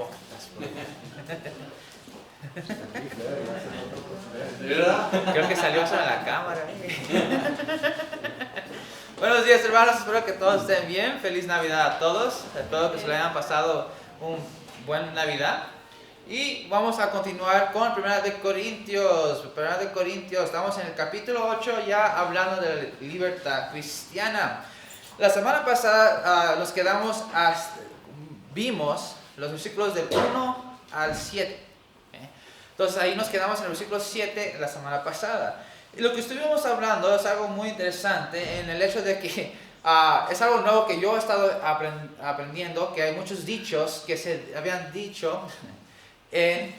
pocas. ¿Verdad? Creo que salió eso en la cámara. Buenos días, hermanos, espero que todos estén bien. Feliz Navidad a todos. Espero que se le hayan pasado un buen Navidad. Y vamos a continuar con 1 de Corintios. 1 de Corintios, estamos en el capítulo 8 ya hablando de la libertad cristiana. La semana pasada vimos los versículos del 1 al 7. Entonces ahí nos quedamos en el versículo 7 la semana pasada. Y lo que estuvimos hablando es algo muy interesante en el hecho de que es algo nuevo que yo he estado aprendiendo, que hay muchos dichos que se habían dicho en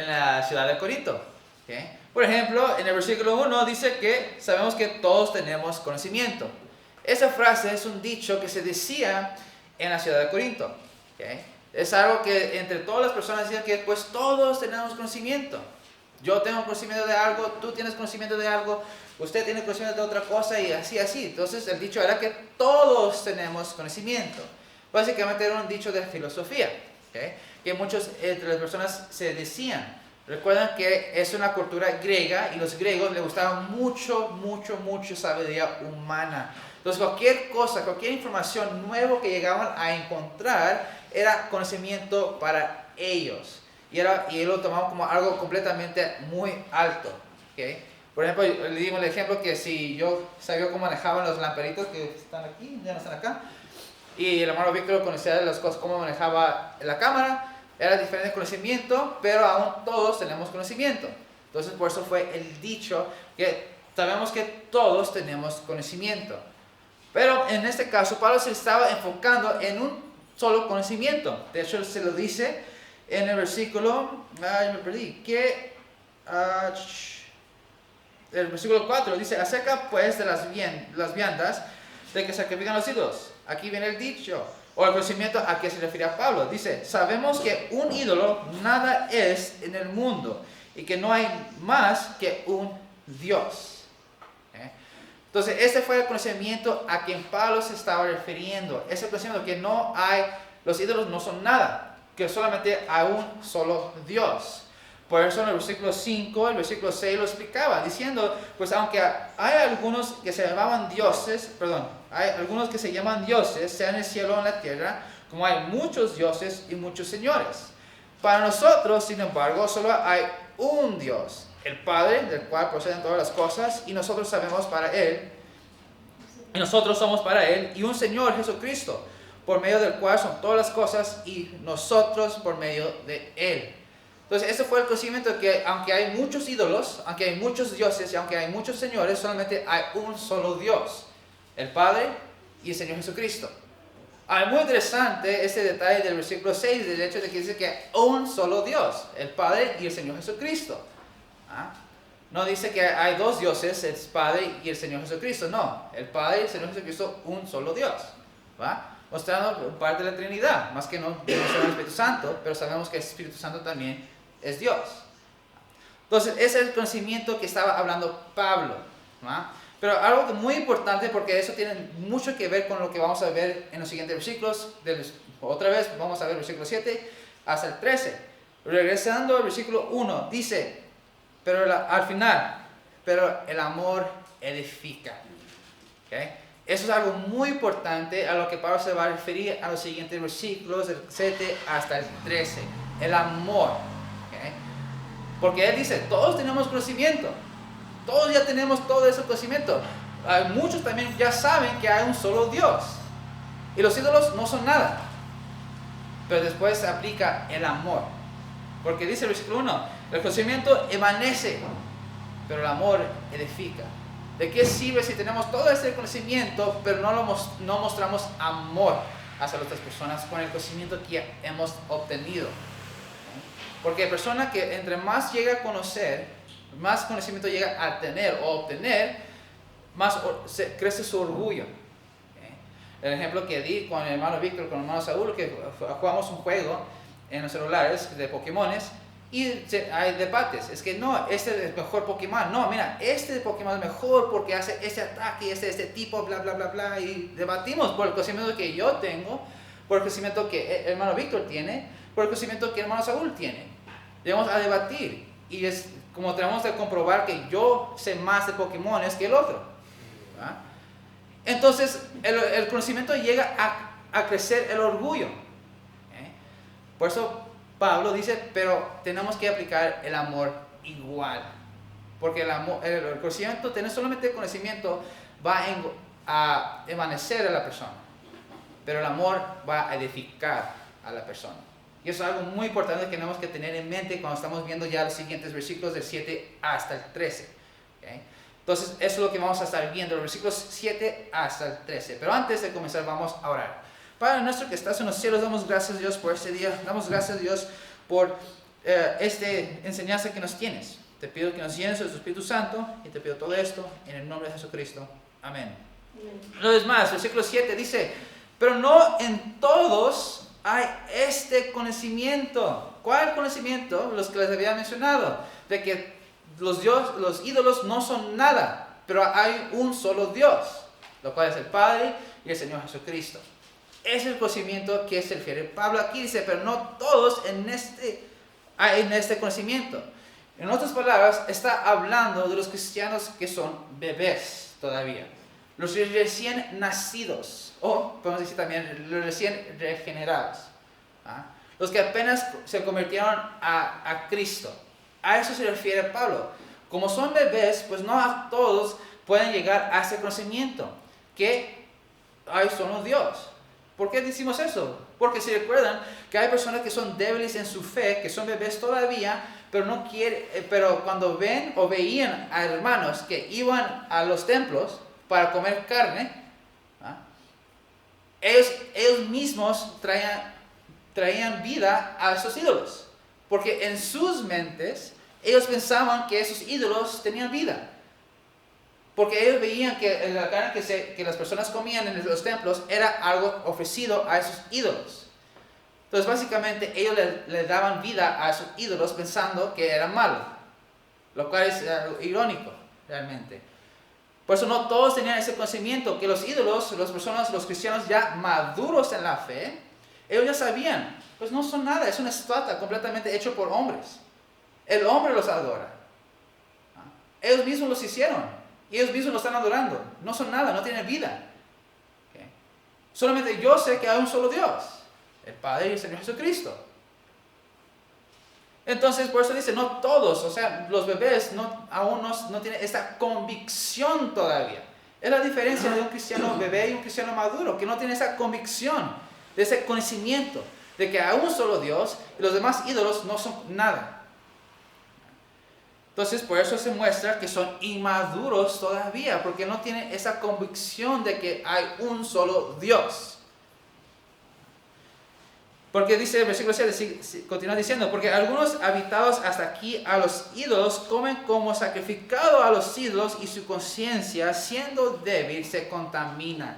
la ciudad de Corinto. ¿Okay? Por ejemplo, en el versículo 1 dice que sabemos que todos tenemos conocimiento. Esa frase es un dicho que se decía en la ciudad de Corinto. ¿Okay? Es algo que entre todas las personas decían que pues todos tenemos conocimiento. Yo tengo conocimiento de algo, tú tienes conocimiento de algo, usted tiene conocimiento de otra cosa y así. Entonces el dicho era que todos tenemos conocimiento. Básicamente era un dicho de filosofía, ¿okay? Que muchos entre las personas se decían. Recuerdan que es una cultura griega y los griegos les gustaba mucho sabiduría humana. Entonces cualquier cosa, cualquier información nueva que llegaban a encontrar era conocimiento para ellos. Y lo tomaban como algo completamente muy alto. ¿Okay? Por ejemplo, le dimos el ejemplo que si yo sabía cómo manejaban los lamparitos que están aquí, ya no están acá, y el hermano Víctor conocía las cosas, cómo manejaba la cámara, era diferente conocimiento, pero aún todos tenemos conocimiento. Entonces por eso fue el dicho que sabemos que todos tenemos conocimiento. Pero en este caso Pablo se estaba enfocando en un solo conocimiento. De hecho se lo dice en el versículo, el versículo 4 dice, acerca pues de las viandas de que sacrifican los ídolos. Aquí viene el dicho, o el conocimiento a que se refiere a Pablo. Dice, sabemos que un ídolo nada es en el mundo y que no hay más que un Dios. Entonces, este fue el conocimiento a quien Pablo se estaba refiriendo. Ese conocimiento que los ídolos no son nada, que solamente hay un solo Dios. Por eso en el versículo 5, el versículo 6 lo explicaba, diciendo, pues aunque hay algunos que se llaman dioses, sea en el cielo o en la tierra, como hay muchos dioses y muchos señores. Para nosotros, sin embargo, solo hay un Dios, el Padre, del cual proceden todas las cosas, y nosotros somos para Él, y un Señor Jesucristo, por medio del cual son todas las cosas, y nosotros por medio de Él. Entonces, ese fue el conocimiento que aunque hay muchos ídolos, aunque hay muchos dioses y aunque hay muchos señores, solamente hay un solo Dios, el Padre y el Señor Jesucristo. Es muy interesante este detalle del versículo 6, del hecho de que dice que hay un solo Dios, el Padre y el Señor Jesucristo. No dice que hay dos dioses, el Padre y el Señor Jesucristo, no, el Padre y el Señor Jesucristo, un solo Dios. Mostrando parte de la Trinidad, más que no el Espíritu Santo, pero sabemos que el Espíritu Santo también es Dios. Entonces, ese es el conocimiento que estaba hablando Pablo. Pero algo muy importante, porque eso tiene mucho que ver con lo que vamos a ver en los siguientes versículos. Otra vez, vamos a ver el versículo 7 hasta el 13. Regresando al versículo 1, dice, al final, pero el amor edifica. ¿Okay? Eso es algo muy importante a lo que Pablo se va a referir a los siguientes versículos, del 7 hasta el 13. El amor. ¿Okay? Porque él dice, todos tenemos conocimiento. Todos ya tenemos todo ese conocimiento. Muchos también ya saben que hay un solo Dios. Y los ídolos no son nada. Pero después se aplica el amor. Porque dice el versículo 1, el conocimiento emanece, pero el amor edifica. ¿De qué sirve si tenemos todo este conocimiento, pero no mostramos amor hacia las otras personas con el conocimiento que hemos obtenido? Porque la persona que entre más llega a conocer, más conocimiento llega a tener o obtener, más crece su orgullo. El ejemplo que di con el hermano Víctor, con el hermano Saúl, que jugamos un juego en los celulares de Pokémones. Y hay debates, es que no, este es mejor Pokémon, no, mira, este Pokémon es mejor porque hace este ataque, este tipo, bla, bla, bla, bla, y debatimos por el conocimiento que yo tengo, por el conocimiento que el hermano Víctor tiene, por el conocimiento que el hermano Saúl tiene. Debemos a debatir. Y es como tenemos que comprobar que yo sé más de Pokémones que el otro. ¿Verdad? Entonces, el conocimiento llega a crecer el orgullo. Por eso Pablo dice, pero tenemos que aplicar el amor igual. Porque el conocimiento, tener solamente el conocimiento va a envanecer a la persona. Pero el amor va a edificar a la persona. Y eso es algo muy importante que tenemos que tener en mente cuando estamos viendo ya los siguientes versículos del 7 hasta el 13. ¿Okay? Entonces, eso es lo que vamos a estar viendo, los versículos 7 hasta el 13. Pero antes de comenzar, vamos a orar. Padre nuestro que estás en los cielos, damos gracias a Dios por este día. Damos gracias a Dios por esta enseñanza que nos tienes. Te pido que nos llenes de tu Espíritu Santo y te pido todo esto en el nombre de Jesucristo. Amén. Una vez más, versículo 7 dice, pero no en todos hay este conocimiento. ¿Cuál conocimiento? Los que les había mencionado, de que los ídolos no son nada, pero hay un solo Dios, lo cual es el Padre y el Señor Jesucristo. Es el conocimiento que se refiere Pablo aquí, dice, pero no todos en este conocimiento. En otras palabras, está hablando de los cristianos que son bebés todavía, los recién nacidos, o podemos decir también los recién regenerados, los que apenas se convirtieron a Cristo. A eso se refiere Pablo. Como son bebés, pues no a todos pueden llegar a ese conocimiento, que hay solo Dios. ¿Por qué decimos eso? Porque si recuerdan que hay personas que son débiles en su fe, que son bebés todavía, pero cuando ven o veían a hermanos que iban a los templos para comer carne, ellos mismos traían vida a esos ídolos. Porque en sus mentes ellos pensaban que esos ídolos tenían vida. Porque ellos veían que la carne que las personas comían en los templos era algo ofrecido a esos ídolos. Entonces básicamente ellos le daban vida a esos ídolos pensando que era malo. Lo cual es irónico realmente. Por eso no todos tenían ese conocimiento que los ídolos, los cristianos ya maduros en la fe, ellos ya sabían, pues no son nada, es una estatua completamente hecha por hombres. El hombre los adora. Ellos mismos los hicieron. Y ellos mismos lo están adorando. No son nada, no tienen vida. ¿Okay? Solamente yo sé que hay un solo Dios, el Padre y el Señor Jesucristo. Entonces, por eso dice, no todos, o sea, los bebés aún no tienen esta convicción todavía. Es la diferencia de un cristiano bebé y un cristiano maduro, que no tiene esa convicción, de ese conocimiento, de que hay un solo Dios y los demás ídolos no son nada. Entonces, por eso se muestra que son inmaduros todavía, porque no tienen esa convicción de que hay un solo Dios. Porque dice el versículo 7, continúa diciendo, porque algunos habitados hasta aquí a los ídolos comen como sacrificado a los ídolos y su conciencia, siendo débil, se contamina.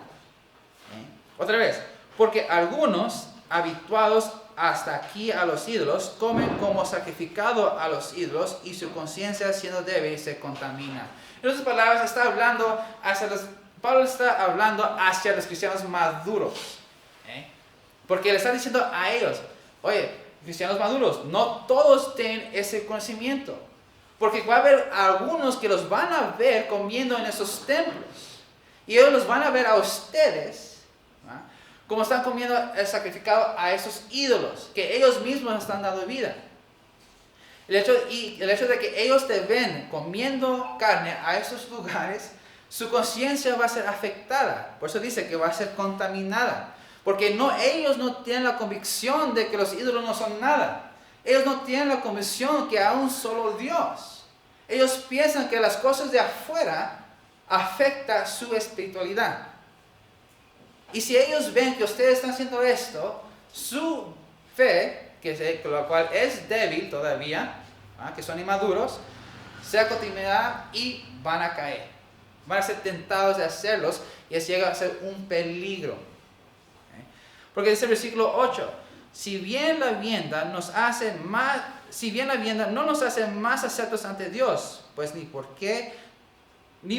Otra vez, porque algunos habituados hasta aquí a los ídolos comen como sacrificado a los ídolos y su conciencia siendo débil se contamina. En otras palabras, Pablo está hablando hacia los cristianos maduros. Porque le está diciendo a ellos, oye, cristianos maduros, no todos tienen ese conocimiento. Porque va a haber algunos que los van a ver comiendo en esos templos. Y ellos los van a ver a ustedes como están comiendo el sacrificado a esos ídolos, que ellos mismos están dando vida. El hecho de que ellos te ven comiendo carne a esos lugares, su conciencia va a ser afectada. Por eso dice que va a ser contaminada. Porque ellos no tienen la convicción de que los ídolos no son nada. Ellos no tienen la convicción que hay un solo Dios. Ellos piensan que las cosas de afuera afectan su espiritualidad. Y si ellos ven que ustedes están haciendo esto, su fe, la cual es débil todavía, que son inmaduros, se contaminará y van a caer. Van a ser tentados de hacerlos y eso llega a ser un peligro. Porque dice el versículo 8, si bien la vianda no nos hace más aceptos ante Dios, pues ni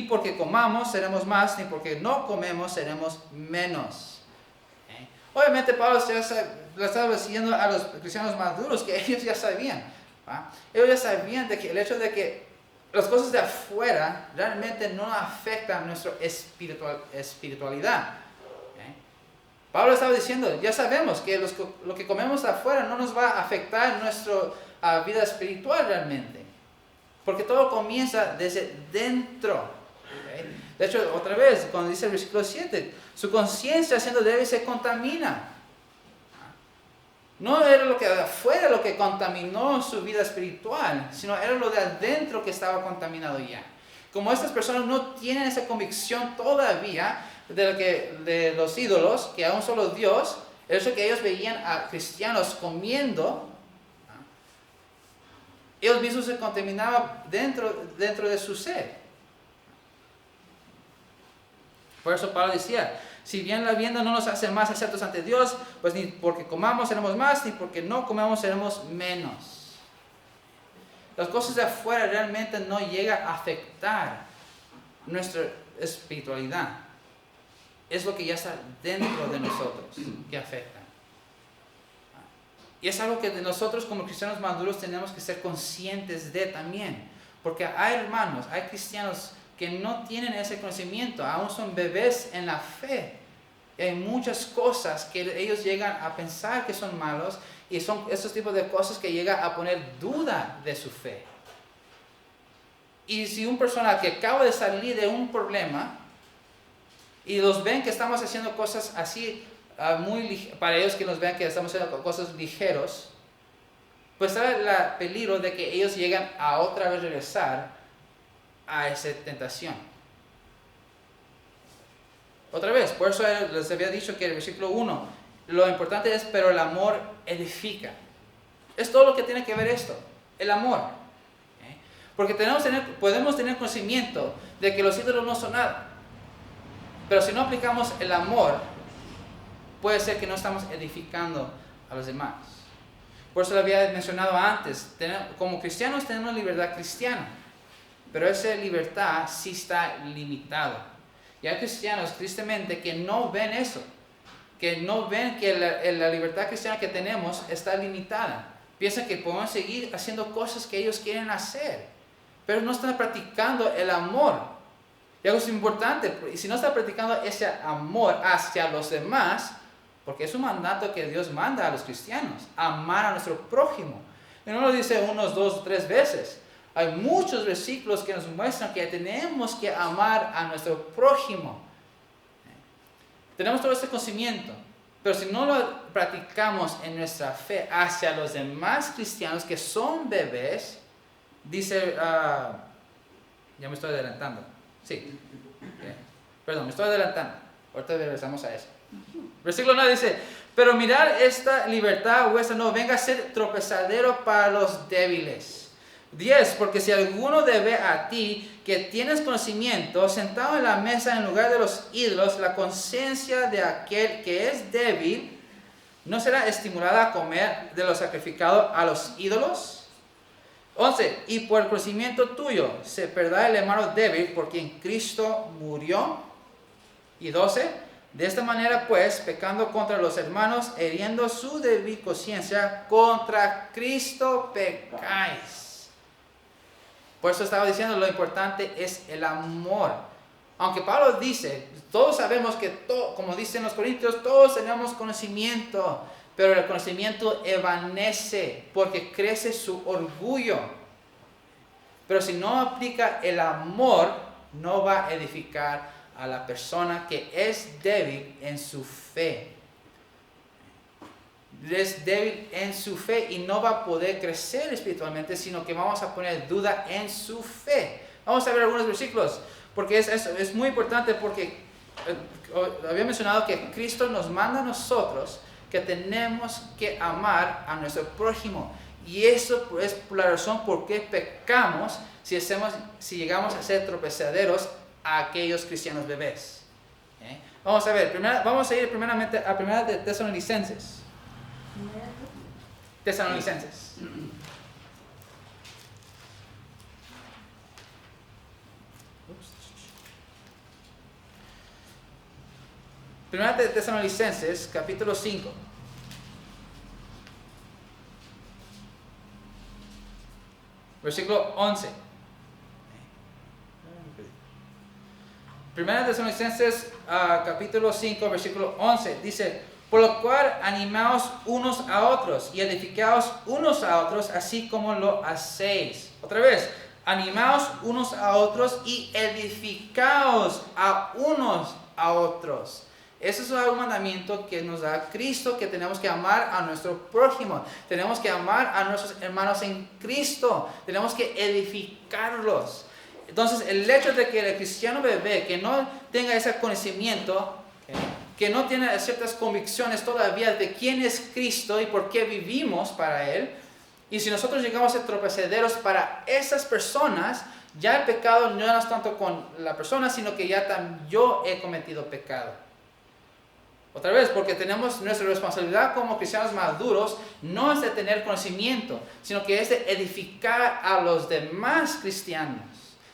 porque comamos seremos más, ni porque no comemos seremos menos. Obviamente Pablo le estaba diciendo a los cristianos maduros que ellos ya sabían. ¿Va? Ellos ya sabían de que el hecho de que las cosas de afuera realmente no afectan nuestra espiritualidad. Pablo estaba diciendo, ya sabemos que lo que comemos de afuera no nos va a afectar nuestra vida espiritual realmente. Porque todo comienza desde dentro. ¿Okay? De hecho, otra vez, cuando dice el versículo 7, su conciencia siendo débil se contamina. No era lo que de afuera lo que contaminó su vida espiritual, sino era lo de adentro que estaba contaminado ya. Como estas personas no tienen esa convicción todavía de los ídolos, que a un solo Dios, el hecho que ellos veían a cristianos comiendo, ellos mismos se contaminaban dentro de su ser. Por eso Pablo decía, si bien la vianda no nos hace más aceptos ante Dios, pues ni porque comamos seremos más, ni porque no comamos seremos menos. Las cosas de afuera realmente no llegan a afectar nuestra espiritualidad. Es lo que ya está dentro de nosotros que afecta. Y es algo que nosotros como cristianos maduros tenemos que ser conscientes de también. Porque hay hermanos, hay cristianos que no tienen ese conocimiento, aún son bebés en la fe. Y hay muchas cosas que ellos llegan a pensar que son malos y son esos tipos de cosas que llegan a poner duda de su fe. Y si una persona que acaba de salir de un problema y los ven que estamos haciendo cosas así, para ellos que nos vean que estamos haciendo cosas ligeros, pues está el peligro de que ellos llegan a otra vez regresar a esa tentación. Otra vez, por eso les había dicho que el versículo 1, lo importante es, pero el amor edifica. Es todo lo que tiene que ver esto, el amor. Porque podemos tener conocimiento de que los ídolos no son nada. Pero si no aplicamos el amor, puede ser que no estamos edificando a los demás. Por eso lo había mencionado antes, como cristianos tenemos libertad cristiana. Pero esa libertad sí está limitada. Y hay cristianos, tristemente, que no ven eso. Que no ven que la libertad cristiana que tenemos está limitada. Piensan que podemos seguir haciendo cosas que ellos quieren hacer. Pero no están practicando el amor. Y algo es importante. Y si no están practicando ese amor hacia los demás, porque es un mandato que Dios manda a los cristianos. Amar a nuestro prójimo. Y no lo dice unos 2 o 3 veces. Hay muchos versículos que nos muestran que tenemos que amar a nuestro prójimo. Tenemos todo este conocimiento, pero si no lo practicamos en nuestra fe hacia los demás cristianos que son bebés, dice, ya me estoy adelantando, sí, perdón, me estoy adelantando, ahorita regresamos a eso. Versículo 9 dice, pero mirad esta libertad vuestra no venga a ser tropezadero para los débiles. 10, porque si alguno debe a ti que tienes conocimiento, sentado en la mesa en lugar de los ídolos, la conciencia de aquel que es débil, ¿no será estimulada a comer de lo sacrificado a los ídolos? 11, y por el conocimiento tuyo se perderá el hermano débil por quien Cristo murió. Y 12, de esta manera pues, pecando contra los hermanos, hiriendo su débil conciencia, contra Cristo pecáis. Por eso estaba diciendo, lo importante es el amor. Aunque Pablo dice, todos sabemos que, como dicen los Corintios, todos tenemos conocimiento, pero el conocimiento evanece porque crece su orgullo. Pero si no aplica el amor, no va a edificar a la persona que es débil en su fe. Es débil en su fe y no va a poder crecer espiritualmente, sino que vamos a poner duda en su fe. Vamos a ver algunos versículos, porque es muy importante, porque había mencionado que Cristo nos manda a nosotros que tenemos que amar a nuestro prójimo. Y eso es la razón por qué pecamos si llegamos a ser tropezaderos a aquellos cristianos bebés. Vamos a ver, vamos a ir primeramente a 1 de Tesalonicenses. Tesalonicenses. Primera de Tesalonicenses, capítulo 5. versículo 11. Primera de Tesalonicenses capítulo 5, versículo 11, dice: por lo cual animaos unos a otros y edificaos unos a otros, así como lo hacéis. Otra vez, animaos unos a otros y edificaos a unos a otros. Ese es un mandamiento que nos da Cristo, que tenemos que amar a nuestro prójimo. Tenemos que amar a nuestros hermanos en Cristo. Tenemos que edificarlos. Entonces, el hecho de que el cristiano bebé, que no tenga ese conocimiento, que no tiene ciertas convicciones todavía de quién es Cristo y por qué vivimos para Él, y si nosotros llegamos a ser tropezederos para esas personas, ya el pecado no es tanto con la persona, sino que ya yo he cometido pecado. Otra vez, porque tenemos nuestra responsabilidad como cristianos maduros, no es de tener conocimiento, sino que es de edificar a los demás cristianos,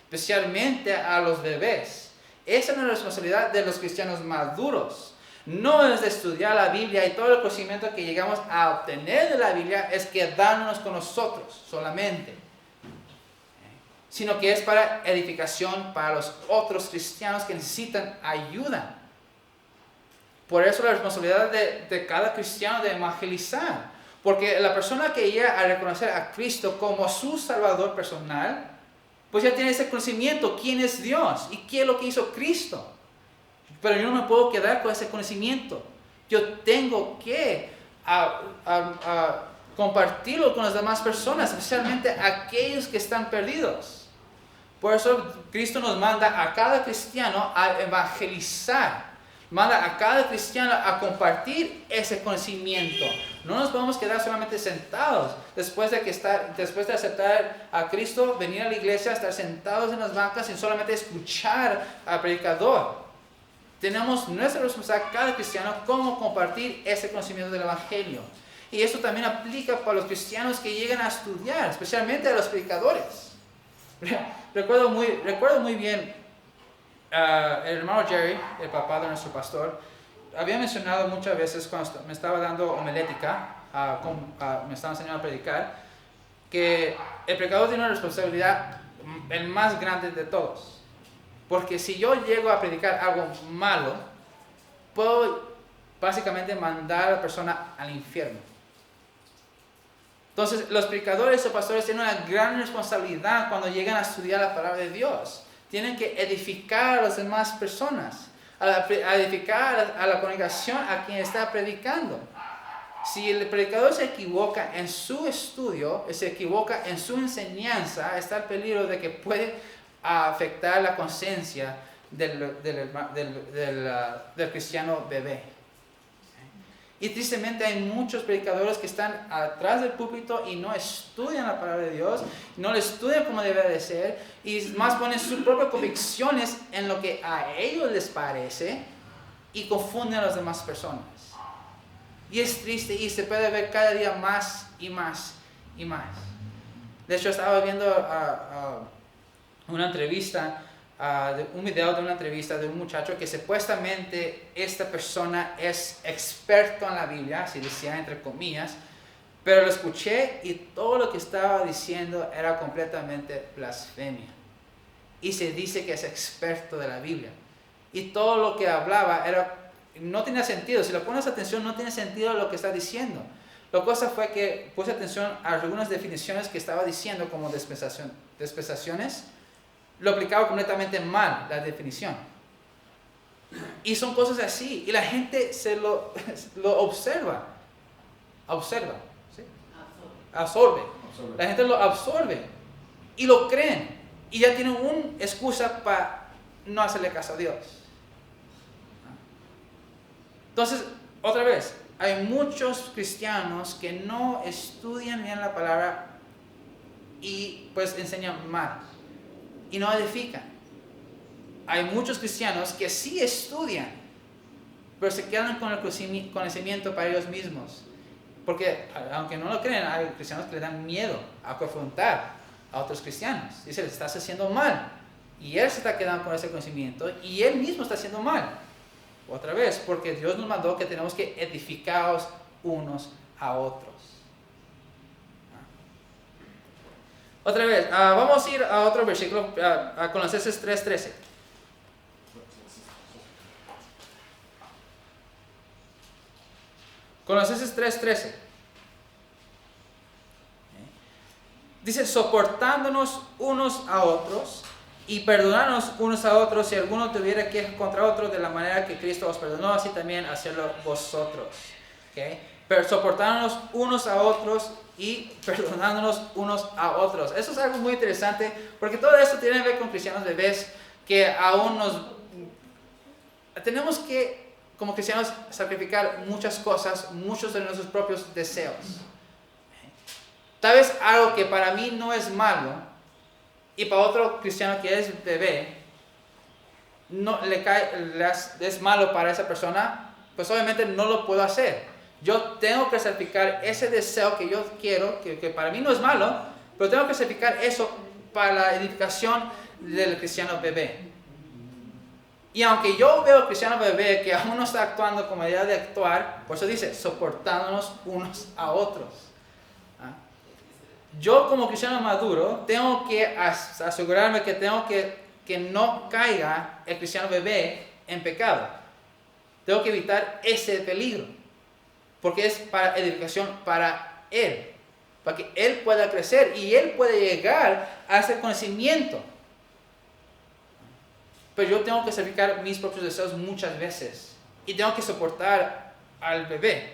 especialmente a los bebés. Esa es la responsabilidad de los cristianos maduros. No es de estudiar la Biblia y todo el conocimiento que llegamos a obtener de la Biblia es quedándonos con nosotros solamente, sino que es para edificación para los otros cristianos que necesitan ayuda. Por eso la responsabilidad de cada cristiano de evangelizar, porque la persona que llega a reconocer a Cristo como su Salvador personal, pues ya tiene ese conocimiento, quién es Dios y qué es lo que hizo Cristo. Pero yo no me puedo quedar con ese conocimiento. Yo tengo que compartirlo con las demás personas, especialmente aquellos que están perdidos. Por eso Cristo nos manda a cada cristiano a evangelizar. Manda a cada cristiano a compartir ese conocimiento. No nos podemos quedar solamente sentados después de aceptar a Cristo, venir a la iglesia, estar sentados en las bancas y solamente escuchar al predicador. Tenemos nuestra responsabilidad, cada cristiano, cómo compartir ese conocimiento del Evangelio. Y esto también aplica para los cristianos que llegan a estudiar, especialmente a los predicadores. Recuerdo muy bien el hermano Jerry, el papá de nuestro pastor, había mencionado muchas veces cuando me estaba dando homilética, me estaba enseñando a predicar, que el predicador tiene una responsabilidad el más grande de todos. Porque si yo llego a predicar algo malo, puedo básicamente mandar a la persona al infierno. Entonces, los predicadores o pastores tienen una gran responsabilidad cuando llegan a estudiar la palabra de Dios. Tienen que edificar a las demás personas, a edificar a la congregación a quien está predicando. Si el predicador se equivoca en su estudio, se equivoca en su enseñanza, está el peligro de que puede afectar la conciencia del cristiano bebé. Y tristemente hay muchos predicadores que están atrás del púlpito y no estudian la palabra de Dios, no la estudian como debe de ser, y más ponen sus propias convicciones en lo que a ellos les parece y confunden a las demás personas. Y es triste y se puede ver cada día más y más y más. De hecho, estaba viendo una entrevista, un video de una entrevista de un muchacho que supuestamente esta persona es experto en la Biblia, así decía entre comillas, pero lo escuché y todo lo que estaba diciendo era completamente blasfemia. Y se dice que es experto de la Biblia. Y todo lo que hablaba no tenía sentido. Si le pones atención, no tiene sentido lo que está diciendo. La cosa fue que puse atención a algunas definiciones que estaba diciendo como dispensaciones. Lo aplicaba completamente mal, la definición. Y son cosas así. Y la gente lo observa. ¿Sí? Absorbe. La gente lo absorbe. Y lo creen. Y ya tienen una excusa para no hacerle caso a Dios. Entonces, otra vez, hay muchos cristianos que no estudian bien la palabra y pues enseñan mal. Y no edifican. Hay muchos cristianos que sí estudian, pero se quedan con el conocimiento para ellos mismos. Porque, aunque no lo creen, hay cristianos que le dan miedo a confrontar a otros cristianos. Dice, le estás haciendo mal. Y él se está quedando con ese conocimiento y él mismo está haciendo mal. Otra vez, porque Dios nos mandó que tenemos que edificaros unos a otros. Otra vez, vamos a ir a otro versículo, a Colosenses 3:13. Colosenses 3:13. Dice, soportándonos unos a otros y perdonarnos unos a otros si alguno tuviera queja contra otro, de la manera que Cristo os perdonó, así también hacerlo vosotros. ¿Okay? Pero soportándonos unos a otros y perdonándonos unos a otros. Eso es algo muy interesante, porque todo esto tiene que ver con cristianos bebés que aún tenemos que, como cristianos, sacrificar muchas cosas, muchos de nuestros propios deseos. Tal vez algo que para mí no es malo y para otro cristiano que es bebé no es malo para esa persona, pues obviamente no lo puedo hacer. Yo tengo que sacrificar ese deseo que yo quiero, que para mí no es malo, pero tengo que sacrificar eso para la edificación del cristiano bebé. Y aunque yo veo cristiano bebé que aún no está actuando como idea de actuar, por eso dice, soportándonos unos a otros. Yo como cristiano maduro tengo que asegurarme que que no caiga el cristiano bebé en pecado. Tengo que evitar ese peligro, porque es para edificación para él, para que él pueda crecer y él pueda llegar a ese conocimiento. Pero yo tengo que sacrificar mis propios deseos muchas veces y tengo que soportar al bebé.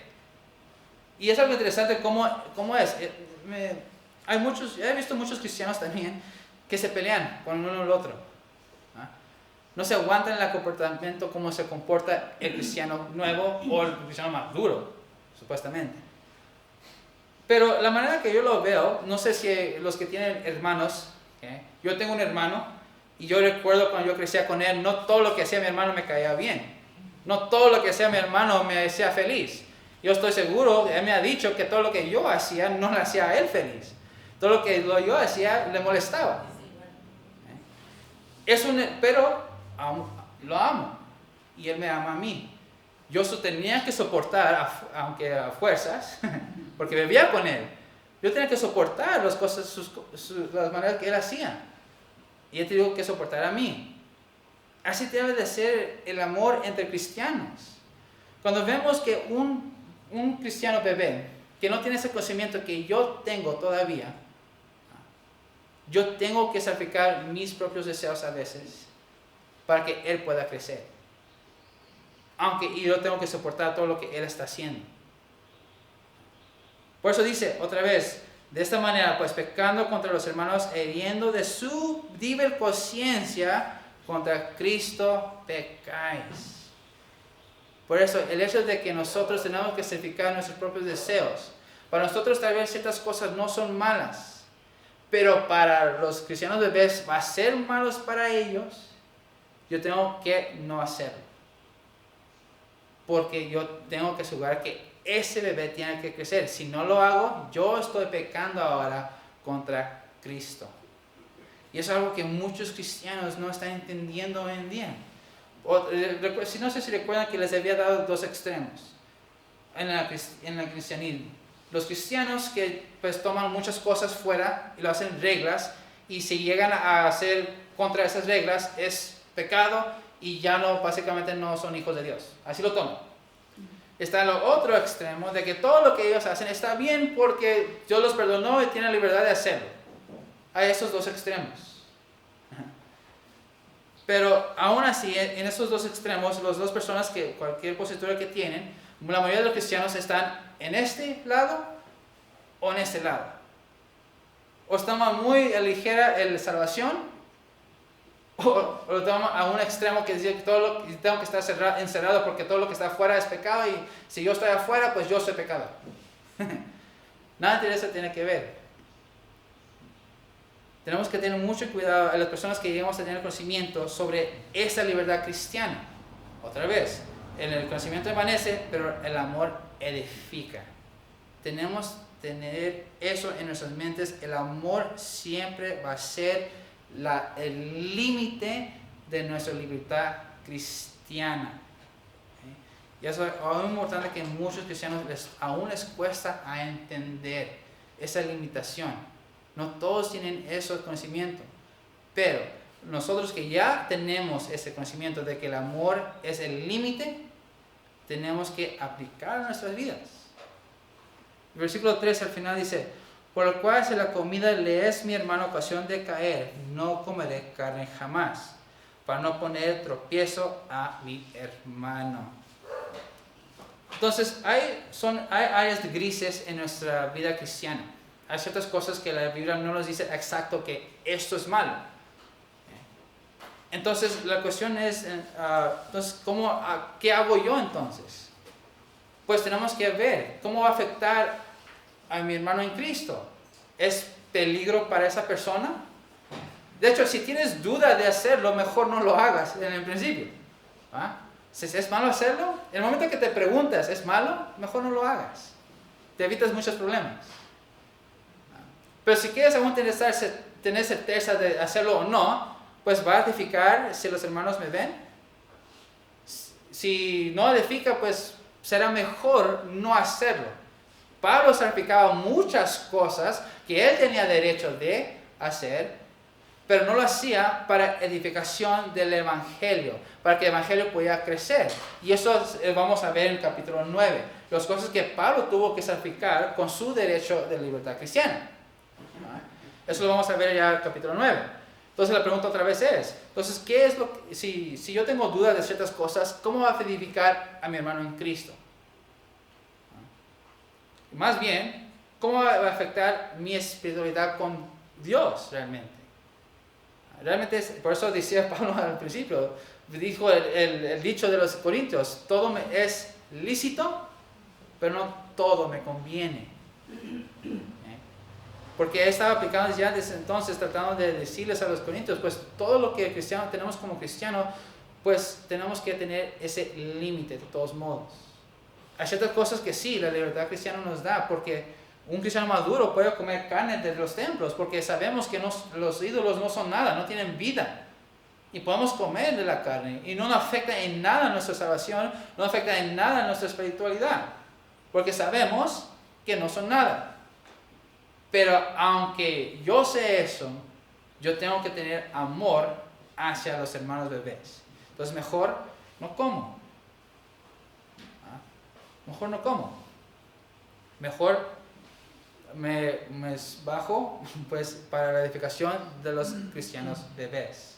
Y es algo interesante cómo es. He visto muchos cristianos también que se pelean con uno el otro. No se aguantan en el comportamiento como se comporta el cristiano nuevo o el cristiano maduro, supuestamente. Pero la manera que yo lo veo, no sé si los que tienen hermanos, yo tengo un hermano y yo recuerdo cuando yo crecía con él, no todo lo que hacía mi hermano me caía bien. No todo lo que hacía mi hermano me hacía feliz. Yo estoy seguro, él me ha dicho que todo lo que yo hacía no le hacía a él feliz. Todo lo que yo hacía le molestaba. Pero lo amo y él me ama a mí. Yo tenía que soportar, aunque a fuerzas, porque vivía con él. Yo tenía que soportar las cosas, las maneras que él hacía. Y él tuvo que soportar a mí. Así debe de ser el amor entre cristianos. Cuando vemos que un cristiano bebé que no tiene ese conocimiento que yo tengo todavía, yo tengo que sacrificar mis propios deseos a veces para que él pueda crecer. Y yo tengo que soportar todo lo que él está haciendo. Por eso dice otra vez, de esta manera, pues pecando contra los hermanos, hiriendo de su débil conciencia, contra Cristo pecáis. Por eso, el hecho de que nosotros tenemos que sacrificar nuestros propios deseos, para nosotros tal vez ciertas cosas no son malas, pero para los cristianos bebés va a ser malos para ellos, yo tengo que no hacerlo. Porque yo tengo que asegurar que ese bebé tiene que crecer. Si no lo hago, yo estoy pecando ahora contra Cristo. Y es algo que muchos cristianos no están entendiendo hoy en día. No sé si recuerdan que les había dado dos extremos en el cristianismo. Los cristianos que pues toman muchas cosas fuera y lo hacen reglas, y si llegan a hacer contra esas reglas es pecado y ya no, básicamente no son hijos de Dios. Así lo toman. Está el otro extremo de que todo lo que ellos hacen está bien porque Dios los perdonó y tienen la libertad de hacerlo. Hay esos dos extremos. Pero aún así, en esos dos extremos, las dos personas que cualquier postura que tienen, la mayoría de los cristianos están en este lado o en este lado. O están muy a ligera la salvación, o lo toman a un extremo que dice que tengo que estar encerrado porque todo lo que está afuera es pecado, y si yo estoy afuera, pues yo soy pecador. Nada de eso tiene que ver. Tenemos que tener mucho cuidado a las personas que llegamos a tener conocimiento sobre esa libertad cristiana. Otra vez, el conocimiento permanece, pero el amor edifica. Tenemos que tener eso en nuestras mentes. El amor siempre va a ser el límite de nuestra libertad cristiana. Y eso es aún importante, que muchos cristianos aún les cuesta a entender esa limitación. No todos tienen ese conocimiento. Pero nosotros que ya tenemos ese conocimiento de que el amor es el límite, tenemos que aplicar a nuestras vidas. El versículo 3 al final dice: por lo cual si la comida le es mi hermano ocasión de caer, no comeré carne jamás, para no poner tropiezo a mi hermano. Entonces hay áreas grises en nuestra vida cristiana. Hay ciertas cosas que la Biblia no nos dice exacto que esto es malo. Entonces la cuestión es, entonces, ¿qué hago yo entonces? Pues tenemos que ver cómo va a afectar a mi hermano en Cristo. ¿Es peligro para esa persona? De hecho, si tienes duda de hacerlo, mejor no lo hagas en el principio. Si es malo hacerlo, en el momento que te preguntas, ¿es malo? Mejor no lo hagas. Te evitas muchos problemas. Pero si quieres aún tener certeza de hacerlo o no, pues va a edificar si los hermanos me ven. Si no edifica, pues será mejor no hacerlo. Pablo sacrificaba muchas cosas que él tenía derecho de hacer, pero no lo hacía para edificación del Evangelio, para que el Evangelio pudiera crecer. Y eso vamos a ver en el capítulo 9, las cosas que Pablo tuvo que sacrificar con su derecho de libertad cristiana. Eso lo vamos a ver ya en el capítulo 9. Entonces la pregunta otra vez es, entonces, ¿qué es si yo tengo dudas de ciertas cosas, cómo va a edificar a mi hermano en Cristo? Más bien, ¿cómo va a afectar mi espiritualidad con Dios realmente? Realmente por eso decía Pablo al principio, dijo el dicho de los Corintios: todo me es lícito, pero no todo me conviene. Porque él estaba aplicando ya desde entonces, tratando de decirles a los Corintios, pues todo lo que cristiano tenemos como cristiano, pues tenemos que tener ese límite de todos modos. Hay ciertas cosas que sí, la libertad cristiana nos da, porque un cristiano maduro puede comer carne de los templos, porque sabemos que los ídolos no son nada, no tienen vida. Y podemos comer de la carne, y no nos afecta en nada nuestra salvación, no afecta en nada nuestra espiritualidad, porque sabemos que no son nada. Pero aunque yo sé eso, yo tengo que tener amor hacia los hermanos bebés. Entonces mejor no como. Mejor no como. Mejor me bajo, pues, para la edificación de los cristianos bebés.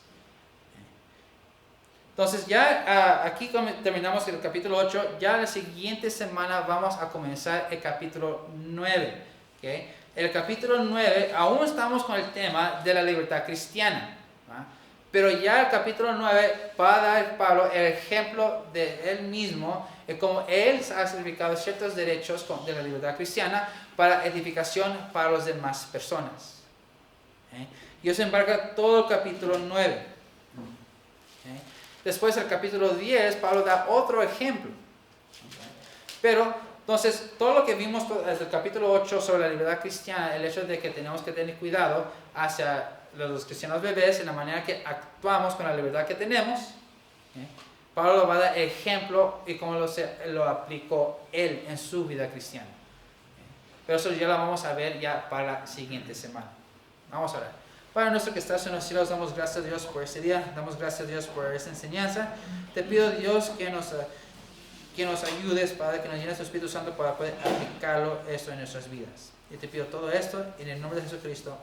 Entonces ya aquí terminamos el capítulo 8. Ya la siguiente semana vamos a comenzar el capítulo 9. ¿Okay? El capítulo 9, aún estamos con el tema de la libertad cristiana. Pero ya el capítulo 9 va a dar Pablo el ejemplo de él mismo, de cómo él ha sacrificado ciertos derechos de la libertad cristiana para edificación para las demás personas. Y eso embarca todo el capítulo 9. Después, el capítulo 10, Pablo da otro ejemplo. Pero entonces, todo lo que vimos desde el capítulo 8 sobre la libertad cristiana, el hecho de que tenemos que tener cuidado hacia los cristianos bebés en la manera que actuamos con la libertad que tenemos, Pablo va a dar ejemplo y cómo lo aplicó él en su vida cristiana. Pero eso ya lo vamos a ver ya para la siguiente semana. Vamos a orar. Padre nuestro que estás en los cielos, damos gracias a Dios por ese día, damos gracias a Dios por esa enseñanza. Te pido, Dios, que nos ayudes, Padre, que nos llenes tu Espíritu Santo para poder aplicarlo esto en nuestras vidas. Y te pido todo esto en el nombre de Jesucristo.